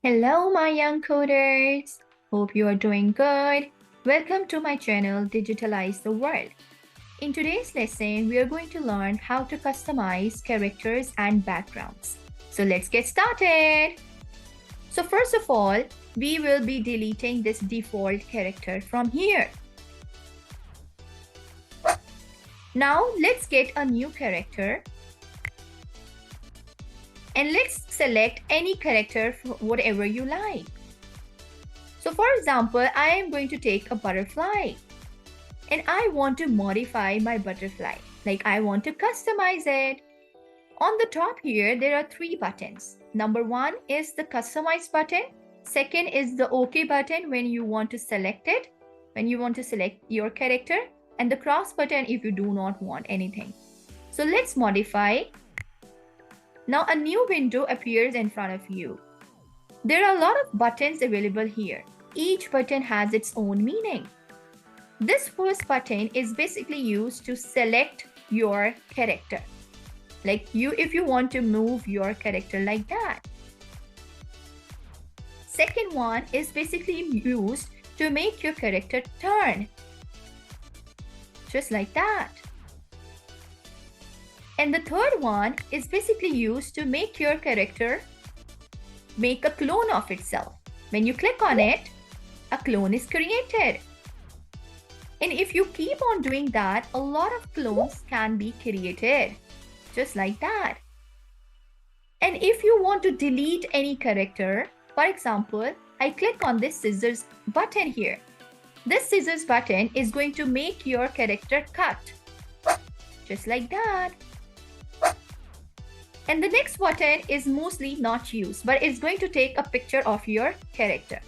Hello, my young coders. Hope you are doing good. Welcome to my channel, Digitalize the World. In today's lesson, we are going to learn how to customize characters and backgrounds. So let's get started. So first of all, we will be deleting this default character from here. Now let's get a new character. And let's select any character, whatever you like. So for example, I am going to take a butterfly and I want to modify my butterfly. Like I want to customize it. On the top here, there are three buttons. Number one is the customize button. Second is the OK button when you want to select it, when you want to select your character, and the cross button if you do not want anything. So let's modify. Now a new window appears in front of you. There are a lot of buttons available here. Each button has its own meaning. This first button is basically used to select your character. Like if you want to move your character like that. Second one is basically used to make your character turn. Just like that. And the third one is basically used to make your character make a clone of itself. When you click on it, a clone is created. And if you keep on doing that, a lot of clones can be created. Just like that. And if you want to delete any character, for example, I click on this scissors button here. This scissors button is going to make your character cut. Just like that. And the next button is mostly not used, but it's going to take a picture of your character.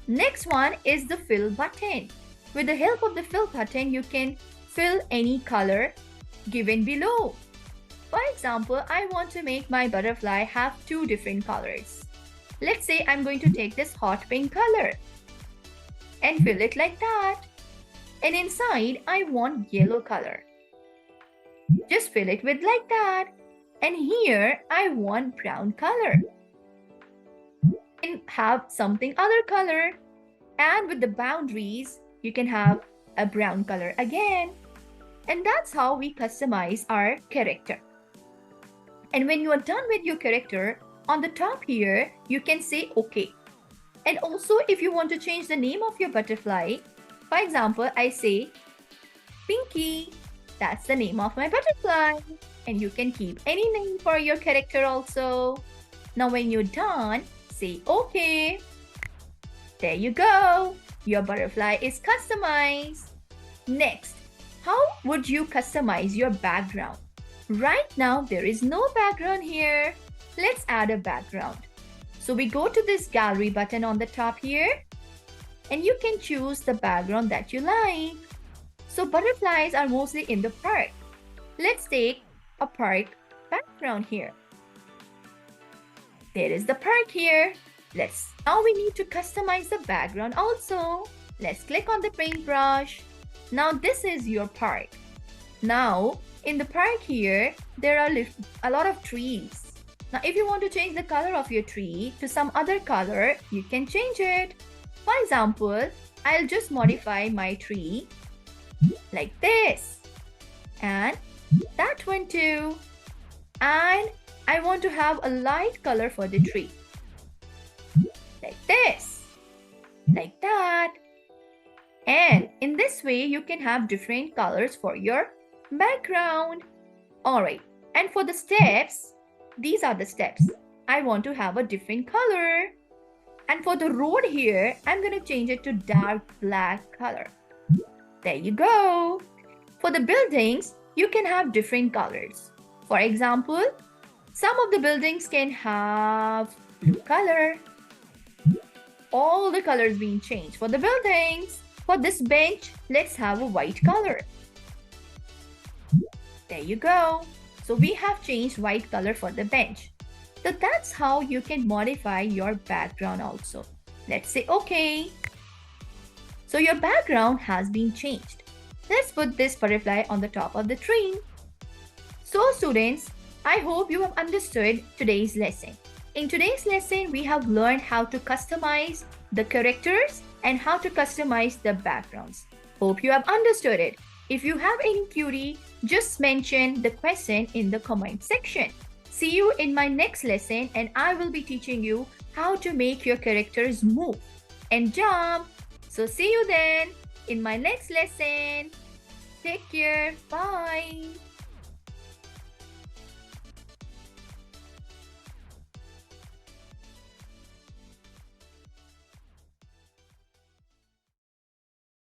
Next one is the fill button. With the help of the fill button, you can fill any color given below. For example, I want to make my butterfly have two different colors. Let's say I'm going to take this hot pink color and fill it like that. And inside, I want yellow color. Just fill it with like that. And here I want brown color. And have something other color. And with the boundaries, you can have a brown color again. And that's how we customize our character. And when you are done with your character, on the top here, you can say OK. And also, if you want to change the name of your butterfly, for example, I say Pinky. That's the name of my butterfly. And you can keep any name for your character also. Now when you're done, say OK. There you go. Your butterfly is customized. Next, how would you customize your background? Right now, there is no background here. Let's add a background. So we go to this gallery button on the top here. And you can choose the background that you like. So butterflies are mostly in the park. Let's take a park background here. There is the park here. Now we need to customize the background also. Let's click on the paintbrush. Now this is your park. Now in the park here, there are a lot of trees. Now if you want to change the color of your tree to some other color, you can change it. For example, I'll just modify my tree like this. And that one too. And I want to have a light color for the tree. Like this. Like that. And in this way, you can have different colors for your background. Alright. And for the steps, these are the steps. I want to have a different color. And for the road here, I'm going to change it to dark black color. There you go. For the buildings, you can have different colors. For example, some of the buildings can have blue color. All the colors being changed for the buildings. For this bench, let's have a white color. There you go. So we have changed white color for the bench. So that's how you can modify your background also. Let's say OK. So your background has been changed. Let's put this butterfly on the top of the tree. So students, I hope you have understood today's lesson. In today's lesson, we have learned how to customize the characters and how to customize the backgrounds. Hope you have understood it. If you have any query, just mention the question in the comment section. See you in my next lesson, and I will be teaching you how to make your characters move and jump. So see you then in my next lesson. Take care. Bye.